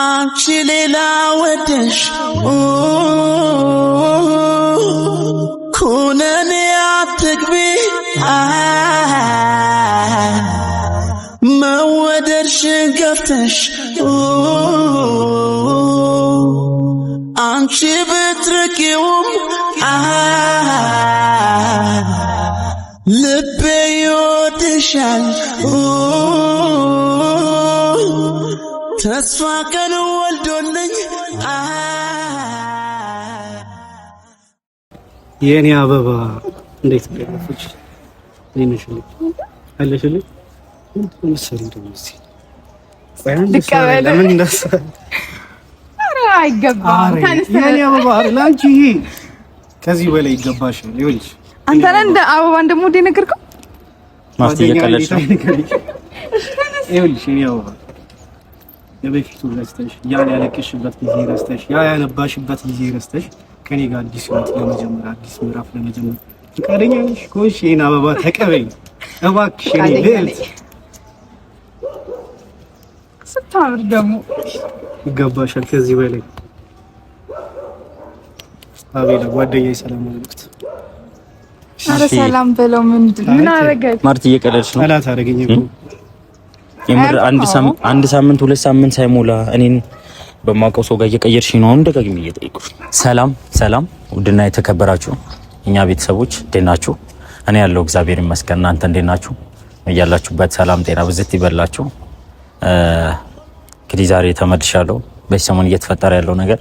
አንቺ ሌላ ወደሽ ኩነኔ አትግቢ መወደድሽን ገፍተሽ አንቺ ብትርቂውም ልቤ ይወድሻል ተስፋ ቀን ወልዶልኝ የኔ አበባ እንዴት ገለፈች ሊነሽልኝ አለሽልኝ ምንድነው ደምሲ ለምን እንደሰ አረ አይገባም የኔ አበባ ላንቺ ከዚህ በላይ ይገባሻል ይኸውልሽ አንተ እንደ አበባ እንደሞዴ ነገርከው ማስቲ እየቀለድሽ ነው ይኸውልሽ የኔ አበባ የበፊቱ ረስተሽ ያን ያለቅሽበት ጊዜ ረስተሽ ያ ያነባሽበት ጊዜ ረስተሽ ከኔ ጋር አዲስ ህይወት ለመጀመር አዲስ ምዕራፍ ለመጀመር ፍቃደኛ ነሽ? ኮሽ የኔ አበባ ተቀበይ እባክሽ የኔ ልዕልት ስታምር ደግሞ ይገባሻል ከዚህ በላይ አቤላ ጓደኛዬ ሰላም አለበት አረ ሰላም በለው ምን አረጋች ማርቲ እየቀለድሽ ነው አላት አረገኝ እኮ የምር አንድ ሳምንት ሁለት ሳምንት ሳይሞላ እኔን በማውቀው ሰው ጋር እየቀየርሽኝ ነው። ደጋግሜ እየጠየቁሽ ሰላም ውድና የተከበራችሁ እኛ ቤተሰቦች እንዴት ናችሁ? እኔ ያለው እግዚአብሔር ይመስገን። እናንተ እንዴት ናችሁ? እያላችሁበት ሰላም ጤና ብዝት ይበላችሁ። እንግዲህ ዛሬ ተመልሻለሁ። በዚህ ሰሞን እየተፈጠረ ያለው ነገር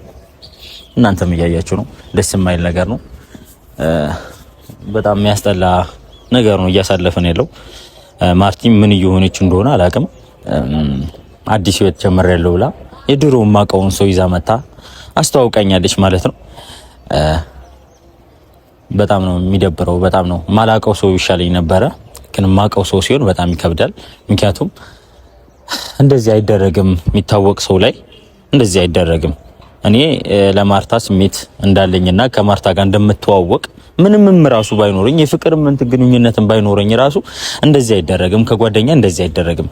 እናንተም እያያችሁ ነው። ደስ የማይል ነገር ነው። በጣም የሚያስጠላ ነገር ነው እያሳለፈን ያለው። ማርቲ ምን እየሆነች እንደሆነ አላውቅም። አዲስ ህይወት ጀምሬያለሁ ብላ የድሮ ማቀውን ሰው ይዛ መጣ አስተዋውቃኛለች ማለት ነው። በጣም ነው የሚደብረው። በጣም ነው ማላቀው ሰው ይሻለኝ ነበረ፣ ግን ማቀው ሰው ሲሆን በጣም ይከብዳል። ምክንያቱም እንደዚህ አይደረግም፣ የሚታወቅ ሰው ላይ እንደዚህ አይደረግም። እኔ ለማርታ ስሜት እንዳለኝና ከማርታ ጋር እንደምትዋወቅ ምንም ራሱ ባይኖርኝ የፍቅር ግንኙነትን ባይኖርኝ ራሱ እንደዚህ አይደረግም። ከጓደኛ እንደዚህ አይደረግም።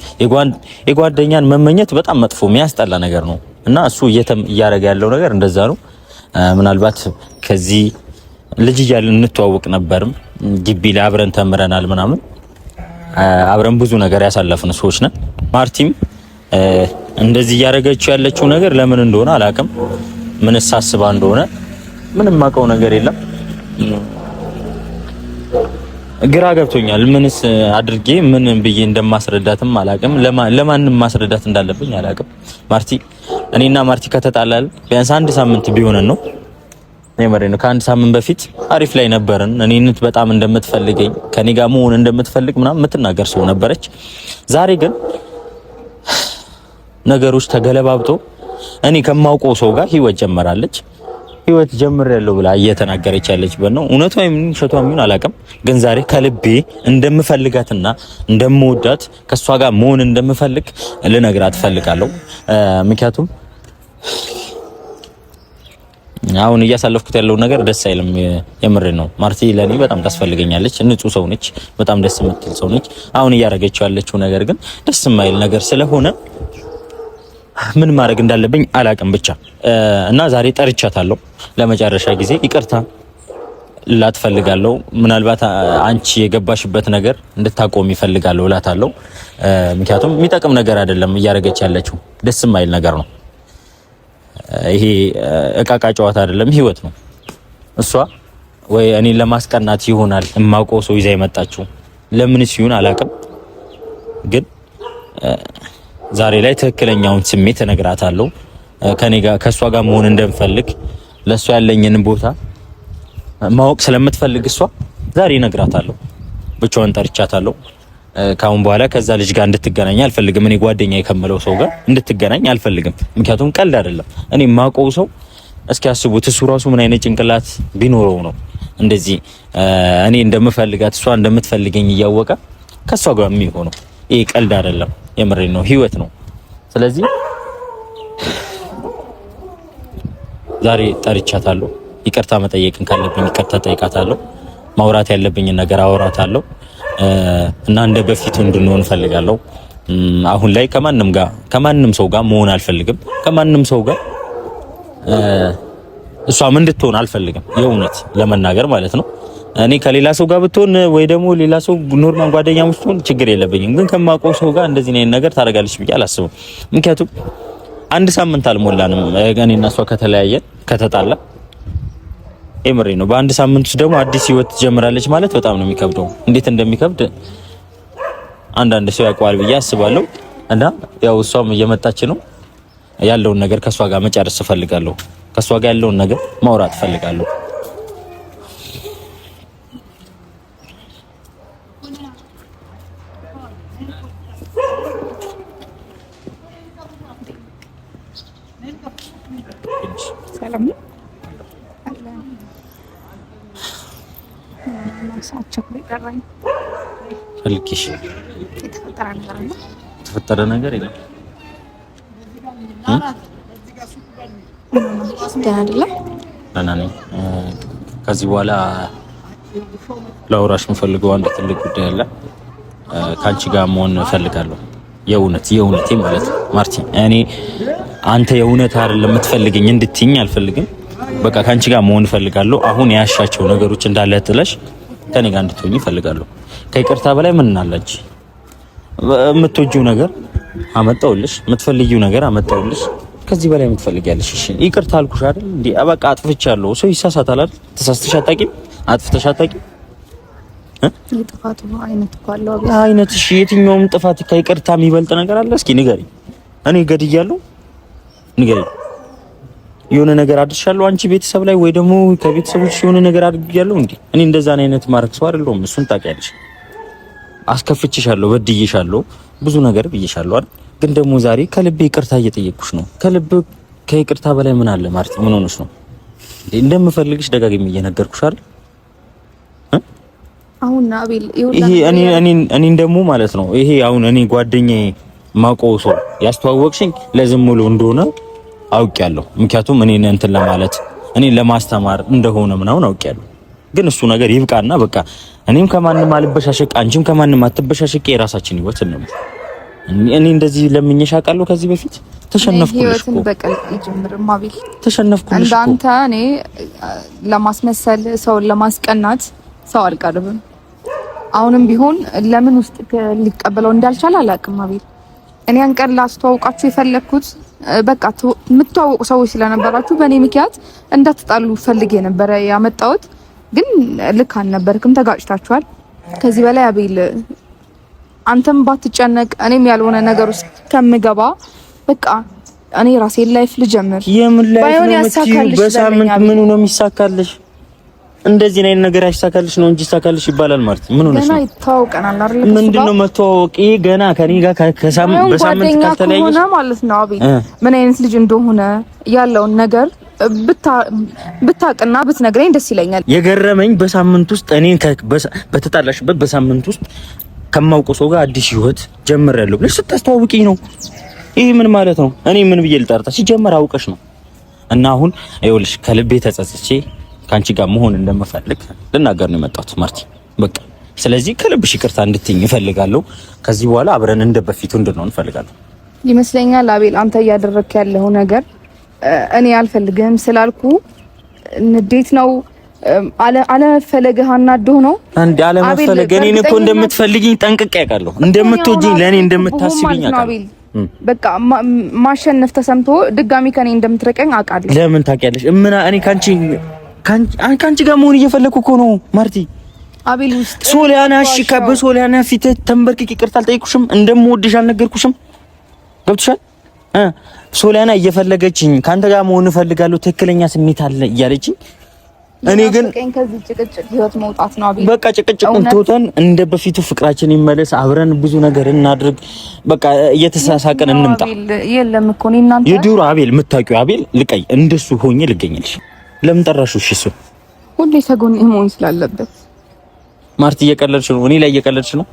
የጓደኛን መመኘት በጣም መጥፎ የሚያስጠላ ነገር ነው እና እሱ እያረጋ ያለው ነገር እንደዛ ነው። ምናልባት ከዚህ ልጅ እያልን እንተዋወቅ ነበርም፣ ግቢ ላይ አብረን ተምረናል ምናምን፣ አብረን ብዙ ነገር ያሳለፍን ሰዎች ነን። ማርቲም እንደዚህ እያረገችው ያለችው ነገር ለምን እንደሆነ አላውቅም። ምን ሳስባ እንደሆነ ምንም ማቀው ነገር የለም። ግራ ገብቶኛል። ምንስ አድርጌ ምን ብዬ እንደማስረዳትም አላውቅም። ለማንም ማስረዳት እንዳለብኝ አላውቅም። ማርቲ እኔና ማርቲ ከተጣላል ቢያንስ አንድ ሳምንት ቢሆነን ነው የመረነው። ከአንድ ሳምንት በፊት አሪፍ ላይ ነበርን። እኔነት በጣም እንደምትፈልገኝ ከኔ ጋር መሆን እንደምትፈልግ ምናምን የምትናገር ሰው ነበረች። ዛሬ ግን ነገሮች ተገለባብጦ እኔ ከማውቀው ሰው ጋር ህይወት ጀመራለች። ህይወት ጀምሬያለሁ ብላ እየተናገረች ያለችበት ነው። እውነቷ ምን ሸቷ ምን አላውቅም። ግን ዛሬ ከልቤ እንደምፈልጋትና እንደምወዳት ከሷ ጋር መሆን እንደምፈልግ ልነግራት ፈልጋለሁ። ምክንያቱም አሁን እያሳለፍኩት ያለው ነገር ደስ አይልም። የምሬ ነው። ማርቲ ለኔ በጣም ታስፈልገኛለች። ንጹህ ሰው ነች። በጣም ደስ የምትል ሰው ነች። አሁን እያረገችው ያለችው ነገር ግን ደስ የማይል ነገር ስለሆነ ምን ማድረግ እንዳለብኝ አላውቅም ብቻ እና ዛሬ ጠርቻታለሁ ለመጨረሻ ጊዜ ይቅርታ ላትፈልጋለሁ። ምናልባት አንቺ የገባሽበት ነገር እንድታቆም ይፈልጋለሁ እላታለሁ። ምክንያቱም የሚጠቅም ነገር አይደለም እያረገች ያለችው፣ ደስ የማይል ነገር ነው። ይሄ እቃቃ ጨዋታ አይደለም፣ ህይወት ነው። እሷ ወይ እኔን ለማስቀናት ይሆናል የማውቀው ሰው ይዛ የመጣችው፣ ለምን ሲሆን አላውቅም። ግን ዛሬ ላይ ትክክለኛውን ስሜት እነግራታለሁ። ከኔ ጋር ከሷ ጋር መሆን እንደምፈልግ ለሷ ያለኝን ቦታ ማወቅ ስለምትፈልግ እሷ ዛሬ እነግራታለሁ። ብቻዋን ጠርቻታለሁ። ካሁን በኋላ ከዛ ልጅ ጋር እንድትገናኝ አልፈልግም። እኔ ጓደኛዬ ከመለው ሰው ጋር እንድትገናኝ አልፈልግም። ምክንያቱም ቀልድ አይደለም። እኔ ማውቀው ሰው እስኪ አስቡት፣ እሱ ራሱ ምን አይነት ጭንቅላት ቢኖረው ነው እንደዚህ እኔ እንደምፈልጋት እሷ እንደምትፈልገኝ እያወቀ ከሷ ጋር የሚሆነው? ይሄ ቀልድ አይደለም፣ የምሬን ነው፣ ህይወት ነው። ስለዚህ ዛሬ ጠርቻታለሁ። ይቅርታ መጠየቅን ካለብኝ ይቅርታ ጠይቃታለሁ። ማውራት ያለብኝን ነገር አወራታለሁ እና እንደ በፊቱ እንድንሆን ፈልጋለሁ። አሁን ላይ ከማንም ሰው ጋር መሆን አልፈልግም። ከማንም ሰው ጋር እሷም እንድትሆን አልፈልግም። የእውነት ለመናገር ማለት ነው። እኔ ከሌላ ሰው ጋር ብትሆን ወይ ደግሞ ሌላ ሰው ኖርማል ጓደኛሞች ብትሆን ችግር የለብኝም። ግን ከማውቀው ሰው ጋር እንደዚህ ነው ነገር ታደርጋለች ብዬ አላስብም። ምክንያቱም አንድ ሳምንት አልሞላንም እኔና እሷ ከተጣላ ኤምሬ ነው። በአንድ ሳምንት ውስጥ ደግሞ አዲስ ህይወት ትጀምራለች ማለት በጣም ነው የሚከብደው። እንዴት እንደሚከብድ አንዳንድ ሰው ያውቀዋል ብዬ አስባለሁ። እና ያው እሷም እየመጣች ነው። ያለውን ነገር ከሷ ጋር መጨረስ እፈልጋለሁ። ከሷ ጋር ያለውን ነገር ማውራት እፈልጋለሁ። ሰላም ነው ፈልኪሽ የተፈጠረ ነገር የለም። ደህና ነኝ። ከዚህ በኋላ ላውራሽ የምፈልገው አንድ ትልቅ ጉዳይ አለ። ከአንቺ ጋር መሆን እፈልጋለሁ። የእውነቴ ማለት ማርቲ፣ እኔ አንተ የእውነት አይደለም የምትፈልገኝ እንድትይኝ አልፈልግም። በቃ ከአንቺ ጋር መሆን እፈልጋለሁ። አሁን ያሻቸው ነገሮች እንዳለ ጥለሽ ከኔ ጋር እንድትሆኚ እፈልጋለሁ። ከይቅርታ በላይ ምን አለች? የምትወጂው ነገር አመጣውልሽ፣ የምትፈልጊው ነገር አመጣውልሽ። ከዚህ በላይ የምትፈልጊያለሽ? እሺ ይቅርታ አልኩሽ አይደል እንዴ? በቃ አጥፍቻለሁ። ሰው ይሳሳታል አይደል? ተሳስተሽ አታውቂም? አጥፍተሽ አታውቂም? የጥፋቱ አይነት እኮ አለው አይነት። እሺ የትኛውም ጥፋት ከይቅርታ የሚበልጥ ነገር አለ? እስኪ ንገሪ። እኔ ገድያለሁ? ንገሪ። የሆነ ነገር አድርሻለሁ አንቺ ቤተሰብ ላይ ወይ ደግሞ ከቤተሰቦች የሆነ ነገር አድርጊያለሁ እንዴ? እኔ እንደዛ አይነት ማረክ ሰው አይደለሁም። እሱን ታውቂያለሽ። አስከፍቼሻለሁ፣ በድዬሻለሁ፣ ብዙ ነገር ብዬሻለሁ አይደል? ግን ደግሞ ዛሬ ከልቤ ይቅርታ እየጠየቅኩሽ ነው። ከይቅርታ በላይ ምን አለ ማለት ምን ሆነሽ ነው? እንደምፈልግሽ ደጋግሜ እየነገርኩሽ አይደል? አሁን አቤል ይሄ እኔ ደግሞ ማለት ነው ይሄ አሁን እኔ ጓደኛዬ ማውቀው ሰው ያስተዋወቅሽኝ ለዝም ብሎ እንደሆነ አውቄያለሁ። ምክንያቱም እኔን እንትን ለማለት እኔን ለማስተማር እንደሆነ ምናምን አውቄያለሁ። ግን እሱ ነገር ይብቃና በቃ እኔም ከማንም አልበሻሸቅ፣ አንቺም ከማንም አትበሻሸቅ፣ የራሳችን ህይወት ነው። እኔ እንደዚህ ለምኜሽ አውቃለሁ ከዚህ በፊት። ተሸነፍኩልሽ እኮ ህይወትን በቀል ይጀምር ማቢል ተሸነፍኩልሽ እኮ። እንዳንተ እኔ ለማስመሰል ሰውን ለማስቀናት ሰው አልቀርብም። አሁንም ቢሆን ለምን ውስጥ ሊቀበለው እንዳልቻለ አላውቅም ማቢል። እኔ አንቀር ላስተዋውቃችሁ የፈለኩት በቃ የምትተዋወቁ ሰዎች ስለነበራችሁ በእኔ ምክንያት እንዳትጣሉ ፈልጌ ነበር ያመጣሁት። ግን ልክ አልነበርክም፣ ተጋጭታችኋል። ከዚህ በላይ አቤል አንተም ባትጨነቅ እኔም ያልሆነ ነገር ውስጥ ከምገባ በቃ እኔ ራሴን ላይፍ ልጀምር። የምን ላይፍ ነው የምትይው? በሳምንት ምኑ ነው የሚሳካልሽ? እንደዚህ አይነት ነገር አይሳካልሽ ነው እንጂ ይሳካልሽ ይባላል ማለት ምን ሆነሽ ነው? ገና ይታወቀናል አይደል? ምንድነው መተዋወቅ? ይሄ ገና ከኔ ጋር በሳምንት ካልተለያየሽ ማለት ነው አቤል ምን አይነት ልጅ እንደሆነ ያለውን ነገር ብታቅና ብትነግረኝ ደስ ይለኛል። የገረመኝ በሳምንት ውስጥ እኔን በተጣላሽበት በሳምንት ውስጥ ከማውቀው ሰው ጋር አዲስ ህይወት ጀምሬያለሁ ብለሽ ስታስተዋውቂኝ ነው። ይሄ ምን ማለት ነው? እኔ ምን ብዬ ልጠርጣ? ሲጀመር አውቀሽ ነው። እና አሁን ይኸውልሽ ከልቤ ተጸጽቼ ካንቺ ጋር መሆን እንደምፈልግ ልናገር ነው የመጣሁት ማርቲ። በቃ ስለዚህ ከልብሽ ይቅርታ እንድትይኝ እፈልጋለሁ። ከዚህ በኋላ አብረን እንደበፊቱ እንድንሆን እፈልጋለሁ። ይመስለኛል አቤል አንተ እያደረክ ያለው ነገር እኔ አልፈልግህም ስላልኩ ንዴት ነው። አለመፈለግህ አናዶህ ነው እንዴ? አለመፈለግ እኔን እኮ እንደምትፈልጊኝ ጠንቅቄ ያውቃለሁ። እንደምትወጂኝ ለኔ እንደምታስቢኝ አውቃለሁ። በቃ ማሸነፍ ተሰምቶ ድጋሚ ከኔ እንደምትረቀኝ አውቃለሁ። ለምን ታውቂያለሽ? እኔ ካንቺ ጋር መሆን እየፈለኩ እኮ ነው ማርቲ። አቤል ውስጥ ሶሊያና እሺ፣ በሶሊያና ፊት ተንበርክኬ ይቅርታ አልጠይቁሽም? እንደምወድሽ አልነገርኩሽም? ገብቶሻል? ሶሊያና እየፈለገችኝ ካንተ ጋር መሆን እፈልጋለሁ፣ ትክክለኛ ስሜት አለ እያለችኝ፣ እኔ ግን ከዚህ ጭቅጭቅ ህይወት መውጣት ነው አቤል። በቃ ጭቅጭቁን ተውተን እንደ በፊቱ ፍቅራችን ይመለስ፣ አብረን ብዙ ነገር እናድርግ፣ በቃ እየተሳሳቀን እንምጣ። የለም እኮ እኔ እናንተ የዱሮ አቤል የምታውቂው አቤል ልቀይ እንደሱ ሆኜ ልገኝልሽ። ለምን ጠራሽው? እሺ እሱ ሁሌ ከጎኔ መሆን ስላለበት። ማርቲ እየቀለድሽ ነው፣ እኔ ላይ እየቀለድሽ ነው።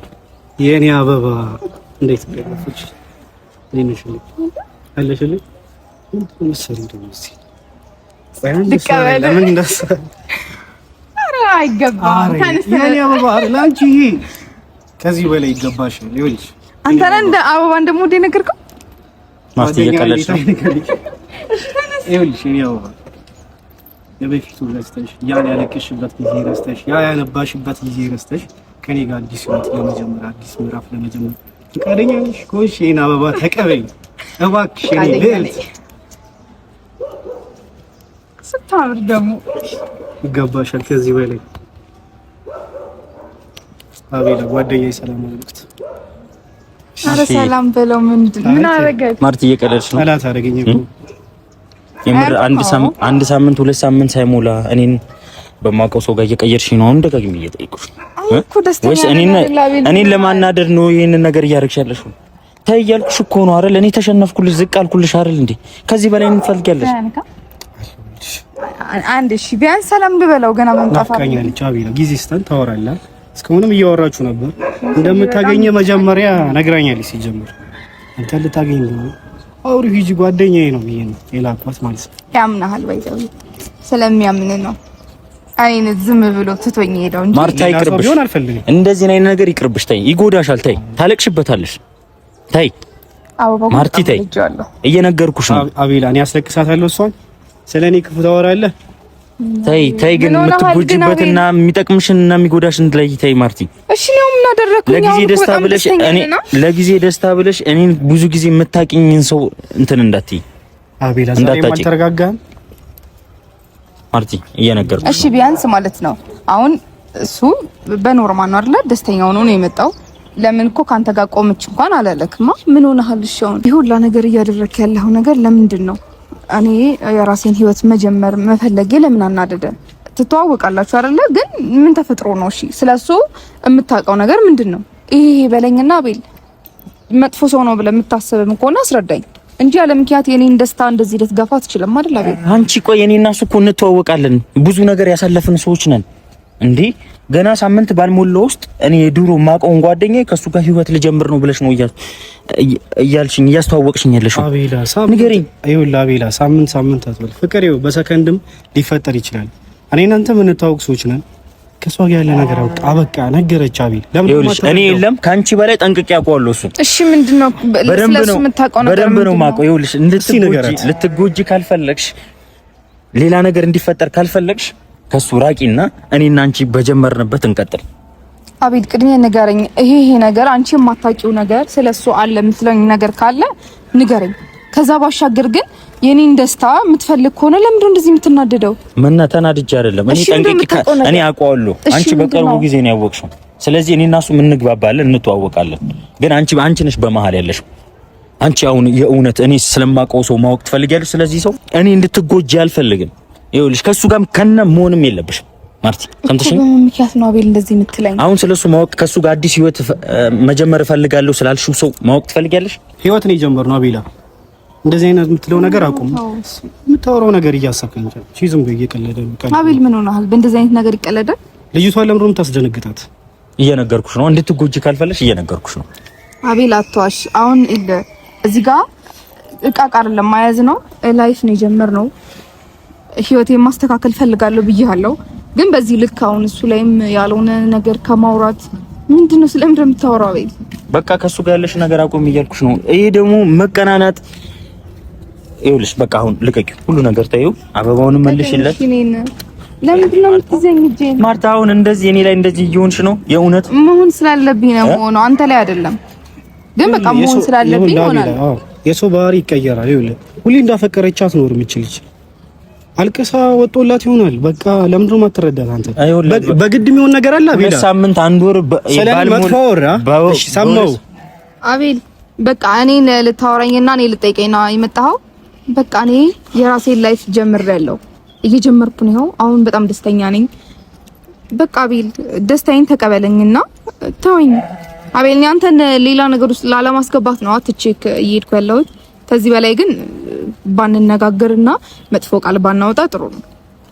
የኔ አበባ እንዴት ገለፈች? ለነሽልኝ አለሽልኝ ምንድነው እንደዚህ ለምን እንደስ ኧረ አይገባም። የኔ አበባ ላንቺ ከዚህ በላይ ይገባሽ ነው። ይኸውልሽ አንተ ነህ እንደ አበባ እንደምወድ የነገርከው ማርቲ እየቀለድሽ ነው። ይኸውልሽ እኔ አበባ የበፊቱ ረስተሽ ያን ያለቅሽበት ጊዜ ረስተሽ ያ ያነባሽበት ጊዜ ረስተሽ ከኔ ጋር አዲስ ህይወት ለመጀመር አዲስ ምዕራፍ ለመጀመር ፈቃደኛ ነሽ? ኮሽ ይሄን አበባ ተቀበይ እባክሽ። እኔ ልዕልት ስታምር ደግሞ ይገባሻል ከዚህ በላይ። አቤላ ጓደኛዬ ሰላም አለክት። ኧረ ሰላም በለው። ምን አደረገ? ማርቲ እየቀለድሽ ነው። አላት አደረገኝ እኮ የምር አንድ ሳምንት 2 ሳምንት ሳይሞላ እኔን በማውቀው ሰው ጋር እየቀየርሽ ነው። አሁን ደጋግሜ እየጠየቁሽ ወይስ እኔን ለማናደድ ነው ይሄንን ነገር እያደረግሽ ያለሽው? ተይ እያልኩሽ እኮ ነው አይደል? እኔ ተሸነፍኩልሽ፣ ዝቅ አልኩልሽ አይደል እንዴ? ከዚህ በላይ ምን ትፈልጊያለሽ? አንድ እሺ ቢያንስ ሰላም ልበለው። ገና መንጣፋ ናፍቃኛለች። አቤላ ጊዜ ስተን ታወራለህ። እስካሁንም እያወራችሁ ነበር። እንደምታገኘ መጀመሪያ ነግራኛለች። ሲጀምር አንተ ልታገኝ ነው አውሪ ሂጂ ጓደኛዬ ነው ብዬ ነው የላኳት ማለት ነው። ያምናሃል ባይዘው ስለሚያምን ነው አይን ዝም ብሎ ትቶኝ ሄደው እንጂ ማርታ ይቅርብሽ። እንደዚህ አይነት ነገር ይቅርብሽ። ተይ ይጎዳሻል። ተይ ታለቅሽበታለሽ። ተይ ማርቲ ተይ እየነገርኩሽ ነው። አቤላ እኔ አስለቅሳታለሁ እሷን ስለኔ ክፉ ታወራለህ። ተይ ግን የምትጎጂበትና የሚጠቅምሽንና የሚጎዳሽን ላይ ተይ ማርቲ። እሺ ነው ምን አደረኩኝ? ለጊዜ ደስታ ብለሽ እኔን ብዙ ጊዜ የምታቂኝን ሰው እንትን እንዳትይ አቤላ። ዛሬ ማልተረጋጋም ማርቲ እየነገርኩሽ። እሺ ቢያንስ ማለት ነው አሁን እሱ በኖርማል ነው አይደል? ደስተኛው ነው የመጣው። ለምን እኮ ካንተ ጋር ቆመች እንኳን አላለክማ። ምን ሆነሃል? እሺ አሁን ይሁላ ነገር እያደረክ ያለው ነገር ለምንድን ነው? እኔ የራሴን ህይወት መጀመር መፈለጌ ለምን አናደደ? ትተዋወቃላችሁ አይደለ? ግን ምን ተፈጥሮ ነው? እሺ ስለሱ የምታውቀው ነገር ምንድነው? ይሄ በለኝና አቤል መጥፎ ሰው ነው ብለህ የምታስብም ከሆነ አስረዳኝ እንጂ ያለ ምክንያት የኔን ደስታ እንደዚህ ልትገፋ አትችልም አይደል አቤል? አንቺ ቆይ እኔና እሱ እኮ እንተዋወቃለን፣ ብዙ ነገር ያሳለፍን ሰዎች ነን እንዴ። ገና ሳምንት ባልሞላው ውስጥ እኔ የድሮ ማቆን ጓደኛዬ ከሱ ጋር ህይወት ልጀምር ነው ብለሽ ነው እያልሽኝ እያስተዋወቅሽኝ ያለሽው? አቤላ ንገሪኝ። ይኸውልህ አቤላ ሳምንት አትበል። ፍቅር ይኸው በሰከንድም ሊፈጠር ይችላል። እኔ እናንተ የምንተዋወቅ ሰዎች ነን። ከሷ ጋር ያለ ነገር አበቃ ነገረች። አቤል ይኸውልሽ እኔ የለም ካንቺ በላይ ጠንቅቄ አውቀዋለሁ እሱ። እሺ ምንድነው ስለሱ የምታውቀው ነገር? በደንብ ነው የማውቀው። ይኸውልሽ ልትጎጂ ካልፈለግሽ፣ ሌላ ነገር እንዲፈጠር ካልፈለግሽ ከሱ ራቂና እኔና አንቺ በጀመርንበት እንቀጥል። አቤል ቅድሚያ ንገረኝ። ይሄ ነገር አንቺ የማታውቂው ነገር ስለሱ አለ የምትለኝ ነገር ካለ ንገረኝ። ከዛ ባሻገር ግን የኔን ደስታ የምትፈልግ ከሆነ ለምን እንደዚህ የምትናደደው? ምን ተናድጄ አይደለም። እኔ አውቀዋለሁ። አንቺ በቅርቡ ጊዜ ነው ያወቅሽው። ስለዚህ እኔና እሱ እንግባባለን፣ እንተዋወቃለን። ግን አንቺ ነሽ በመሃል ያለሽው። አንቺ አሁን የእውነት እኔ ስለማውቀው ሰው ማወቅ ትፈልጊያለሽ። ስለዚህ ሰው እኔ እንድትጎጂ አልፈልግም። ይኸውልሽ ከሱ ጋር ከነ መሆንም የለብሽም ማርቲ። ሰምተሽኝ? ምክንያት ነው አቤል እንደዚህ የምትለኝ? አሁን ስለሱ ማወቅ ከሱ ጋር አዲስ ህይወት መጀመር እፈልጋለሁ ስላልሽው ሰው ማወቅ ትፈልጊያለሽ? ህይወት ነው የጀመርነው አቤላ። እንደዚህ አይነት የምትለው ነገር አቁም። የምታወራው ነገር እያሳከኝ ነው። ዝም ብዬ እየቀለደ ነው አቤል። ምን ሆነሃል? በእንደዚህ አይነት ነገር ይቀለዳል? ልጅቷን ለምን ነው የምታስደነግጣት? እየነገርኩሽ ነው። እንድትጎጂ ካልፈለሽ እየነገርኩሽ ነው አቤል። አትዋሽ። አሁን እዚህ ጋር እቃ ለማያዝ ነው ላይፍ ነው የጀመርነው። ህይወቴን ማስተካከል ፈልጋለሁ ብዬሃለሁ። ግን በዚህ ልክ አሁን እሱ ላይም ያልሆነ ነገር ከማውራት ምንድነው? ስለምን የምታወራው አቤል? በቃ ከሱ ጋር ያለሽ ነገር አቆም እያልኩሽ ነው። ይሄ ደግሞ መቀናናት። ይኸውልሽ በቃ አሁን ልቀቂው፣ ሁሉ ነገር ታዩ። አበባውንም መልሽለት። ለምንድን ነው የምትይዘኝ እጄን? ማርታ አሁን እንደዚህ እኔ ላይ እንደዚህ እየሆንሽ ነው። የእውነት መሆን ስላለብኝ ነው የምሆነው፣ አንተ ላይ አይደለም። ግን በቃ መሆን ስላለብኝ ይሆናል። የሰው ባህሪ ይቀየራል። ይኸውልህ ሁሌ እንዳፈቀረቻት ኖር የምችልች አልቀሳ ወጦላት ይሆናል። በቃ ለምንድን ነው የማትረዳት አንተ? በግድ የሚሆን ነገር አለ አቤል። ሳምንት አንድ ወር ባልሞላ እሺ ሰማው አቤል። በቃ እኔን ልታወራኝና እኔ ልጠይቀኝ ነው የመጣኸው? በቃ እኔ የራሴን ላይፍ ጀምሬያለሁ፣ እየጀመርኩ ነው። አሁን በጣም ደስተኛ ነኝ። በቃ አቤል ደስታዬን ተቀበለኝና ተወኝ አቤል። እኔ አንተን ሌላ ነገር ውስጥ ላለማስገባት ነው አትቼክ እየሄድኩ ያለሁት። ከዚህ በላይ ግን ባንነጋገርና መጥፎ ቃል ባናወጣ ጥሩ ነው።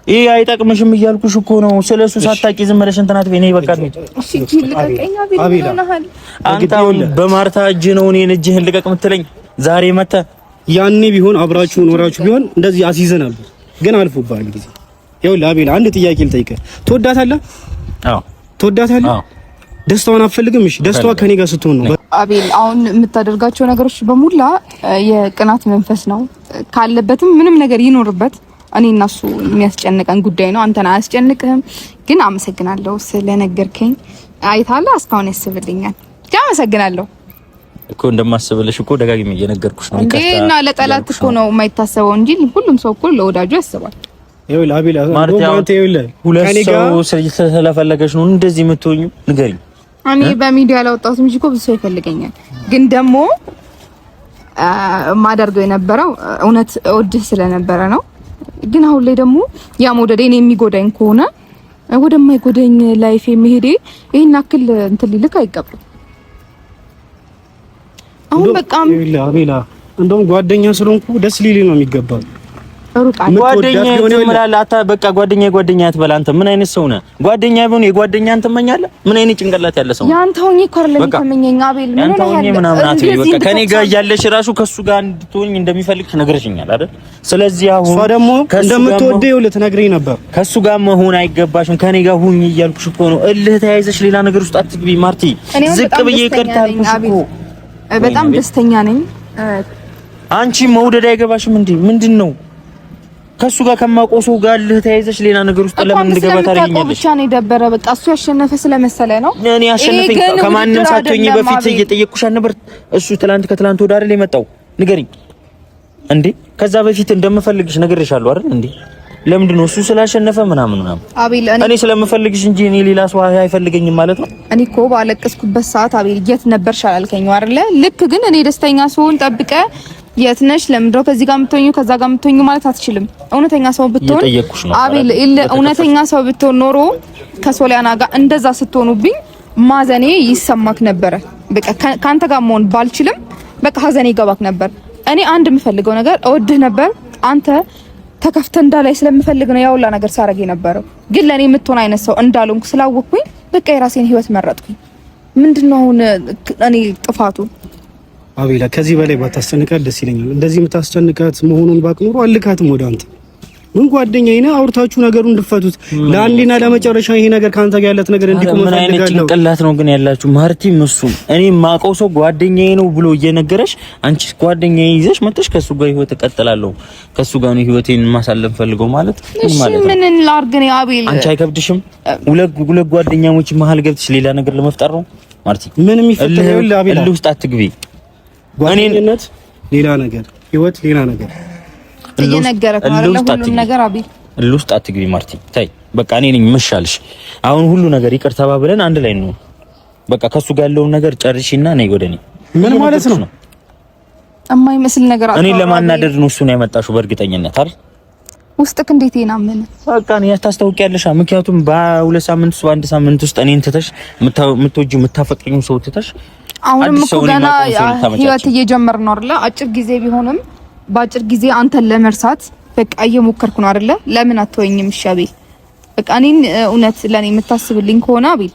ይሄ አይጠቅምሽም እያልኩሽ እኮ ነው። ስለሱ ሳታቂ ዝም ብለሽ እንትን አትበይ። ነይ በቃ ነው። እሺ ልቀቀኝ አቤል። አንተ አሁን በማርታ እጅ ነው እኔን እጅህን ልቀቅ የምትለኝ? ዛሬ መጣ። ያኔ ቢሆን አብራችሁ ኖራችሁ ቢሆን እንደዚህ አሲዘ ነበር። ግን አልፎብሃል ጊዜ። ይኸውልህ አቤል አንድ ጥያቄ ልጠይቅህ። ትወዳታለህ? አዎ። ትወዳታለህ? አዎ። ደስታዋን አትፈልግም? እሺ ደስታዋ ከኔ ጋር ስትሆን ነው። አቤል አሁን የምታደርጋቸው ነገሮች በሙላ የቅናት መንፈስ ነው ካለበትም ምንም ነገር ይኖርበት እኔ እና እሱ የሚያስጨንቀን ጉዳይ ነው አንተና አያስጨንቅህም ግን አመሰግናለሁ ስለነገርከኝ አይታለ እስካሁን ያስብልኛል አመሰግናለሁ እኮ እንደማስብልሽ እኮ ደጋግሜ እየነገርኩሽ ነው እና ለጠላት እኮ ነው የማይታሰበው እንጂ ሁሉም ሰው እኮ ለወዳጁ ያስባል ይኸውልህ አቤል አንተ ይኸውልህ ሁለት ሰው ስለፈለገሽ ነው እንደዚህ የምትሆኙ ንገሪኝ እኔ በሚዲያ ላወጣሁት እንጂ እኮ ብዙ ሰው ይፈልገኛል ግን ደግሞ ማደርገው የነበረው እውነት ወድህ ስለነበረ ነው ግን አሁን ላይ ደግሞ ያ መውደዴን የሚጎዳኝ ከሆነ ወደማይጎዳኝ ላይፍ የሚሄድ ይሄን አክል እንትን ሊልክ አይገባም አሁን በቃ አቤላ እንደውም ጓደኛ ስለሆንኩ ደስ ሊል ነው የሚገባው ጓደኛ ትመላለህ አታ በቃ ጓደኛ አትበላ አንተ ምን አይነት ሰው ነህ ጓደኛ ቢሆን የጓደኛን ትመኛለህ ምን አይነት ጭንቅላት ያለ ሰው ያንተ ሆኜ ኮርለ ተመኘኝ አቤል ምን ነው ያለ በቃ ከኔ ጋር ያለሽ ራሱ ከሱ ጋር እንድትሆኝ እንደሚፈልግ ነግረሽኛል አይደል ስለዚህ አሁን እሷ ደግሞ እንደምትወደው ልትነግረኝ ነበር ከሱ ጋር መሆን አይገባሽም ከኔ ጋር ሁኚ እያልኩሽ እኮ ነው እልህ ተያይዘሽ ሌላ ነገር ውስጥ አትግቢ ማርቲ ዝቅ ብዬ ይቅርታ አልኩሽ እኮ በጣም ደስተኛ ነኝ አንቺ መውደድ አይገባሽም እንዴ ምንድነው ከሱ ጋር ከማቆሶ ጋር ለተያይዘሽ ሌላ ነገር ውስጥ ለምን እንደገባ ታረጋኛለሽ ብቻ ነው የደበረ በቃ እሱ ያሸነፈ ስለመሰለ ነው እኔ ያሸነፈኝ ከማንንም ሳትሆኚ በፊት እየጠየቅኩሽ ነበር እሱ ከትላንት ወደ አይደል የመጣው ንገሪኝ እንዴ ከዛ በፊት እንደምፈልግሽ ነግሬሻለሁ አይደል እንዴ ለምንድን ነው እሱ ስላሸነፈ ምናምን አቤል እኔ ስለምፈልግሽ እንጂ እኔ ሌላ ሰው አይፈልገኝም ማለት ነው እኔ እኮ ባለቀስኩበት ሰዓት አቤል የት ነበርሽ አላልከኝ አይደል ልክ ግን እኔ ደስተኛ ስሆን ጠብቀ የት ነሽ ለምንድነው ከዚህ ጋር የምትሆኚው ከዛ ጋር የምትሆኚው ማለት አትችልም እውነተኛ ሰው ብትሆን አቤል እውነተኛ ሰው ብትሆን ኖሮ ከሶሊያና ጋር እንደዛ ስትሆኑብኝ ማዘኔ ይሰማክ ነበር በቃ ካንተ ጋር መሆን ባልችልም በቃ ሀዘኔ ይገባክ ነበር እኔ አንድ የምፈልገው ነገር እወድህ ነበር አንተ ተከፍተ እንዳላይ ስለምፈልግ ነው ያውላ ነገር ሳረግ የነበረው ግን ለኔ የምትሆን አይነት ሰው እንዳልሆንኩ ስላወቅኩኝ በቃ የራሴን ህይወት መረጥኩኝ ምንድነው አሁን እኔ ጥፋቱ አቤላ ከዚህ በላይ ባታስጨንቃት ደስ ይለኛል እንደዚህ የምታስጨንቃት መሆኑን ባቅኑሮ አልካትም ወደ አንተ ምን ጓደኛዬ ነህ አውርታችሁ ነገሩን እንድፈቱት ለአንዴና ለመጨረሻ ይሄ ነገር ካንተ ጋር ያለት ነገር እንዲቆም ፈልጋለሁ ጭንቅላት ነው ግን ያላችሁ ማርቲም እሱም እኔ ማቀው ሰው ጓደኛዬ ነው ብሎ እየነገረሽ አንቺ ጓደኛዬ ይዘሽ መጥተሽ ከሱ ጋር ህይወት እቀጥላለሁ ከሱ ጋር ነው ህይወቴን ማሳለፍ ፈልገው ማለት ማለት ነው ምን ላርግ ነው አቤል አንቺ አይከብድሽም ሁለት ጓደኛሞች መሀል ገብተሽ ሌላ ነገር ለመፍጠር ነው ማርቲ ምን የሚፈጠር ይኸውልህ አቤል ውስጥ አትግቢ ጓደኝነት ሌላ ነገር ህይወት ሌላ ነገር እየነገረክ ማለት ሁሉ ነገር አቤል ውስጥ አትግቢ ማርቲ ታይ በቃ እኔ ነኝ መሻልሽ አሁን ሁሉ ነገር ይቅር ተባብለን አንድ ላይ ነው በቃ ከሱ ጋር ያለውን ነገር ጨርሺና ነይ ወደኔ ምን ማለት ነው የማይመስል ነገር እኔ ለማናደድ ነው እሱን ያመጣሽው በእርግጠኝነት አይደል ውስጥክ እንዴት ይናምን በቃ ነው ያስታውቂያለሽ ምክንያቱም በሁለት ሳምንት ውስጥ በአንድ ሳምንት ውስጥ እኔን ትተሽ የምትወጂው የምታፈቅሪው ሰው ትተሽ አሁንም እኮ ገና ህይወት እየጀመርን ነው አይደል አጭር ጊዜ ቢሆንም በአጭር ጊዜ አንተን ለመርሳት በቃ እየሞከርኩ ነው አይደል ለምን አትወኝም እሺ አቤል በቃ እኔን እውነት ለኔ የምታስብልኝ ከሆነ አቤል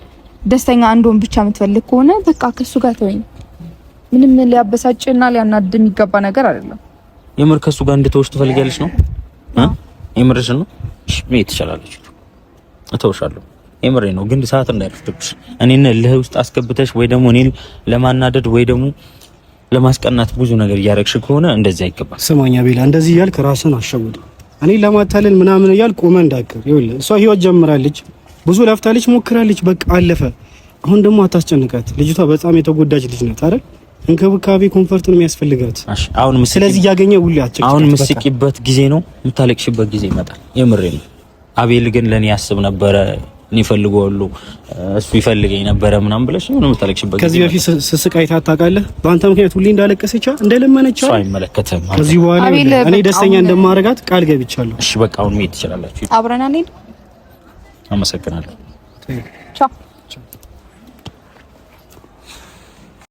ደስተኛ አንዶን ብቻ የምትፈልግ ከሆነ በቃ ከሱ ጋር ተወኝ ምንም ሊያበሳጭና ሊያናድድ የሚገባ ነገር አይደለም የምር ከሱ ጋር እንድትወሽ ትፈልጊያለሽ ነው የምርሽ ነው እሺ ምን ትችላለሽ እተውሻለሁ የምሬ ነው ግን ሰዓት እንዳይረፍድብሽ እኔን ለህ ውስጥ አስገብተሽ ወይ ደግሞ እኔን ለማናደድ ወይ ደግሞ ለማስቀናት ብዙ ነገር እያረግሽ ከሆነ እንደዚህ አይገባም ስማኛ ቤላ እንደዚህ እያልክ ራስን አሸውድ እኔ ለማታለል ምናምን እያል ቆመ እንዳቀር ይኸውልህ እሷ ህይወት ጀምራለች ብዙ ለፍታለች ሞክራለች በቃ አለፈ አሁን ደግሞ አታስጨንቃት ልጅቷ በጣም የተጎዳች ልጅ ናት አይደል እንክብካቤ ኮምፎርት ነው የሚያስፈልጋት እሺ አሁን ስለዚህ ያገኘ ሁሉ አትጨክጭ አሁን ምስቂበት ጊዜ ነው የምታለቅሽበት ጊዜ ይመጣል የምሬ ነው አቤል ግን ለኔ ያስብ ነበረ እኔ ፈልገዋለሁ እሱ ይፈልገኝ ነበረ ምናምን ብለሽ ነው የምታለቅሽበት ከዚህ በፊት ስስቃይ ታጣቃለህ በአንተ ምክንያት ሁሌ እንዳለቀሰች እንደለመነች ሰው አይመለከተም ከዚህ በኋላ እኔ ደስተኛ እንደማረጋት ቃል ገብቻለሁ እሺ በቃ አሁን መሄድ ትችላላችሁ አብረን አንሄድ አመሰግናለሁ ቻው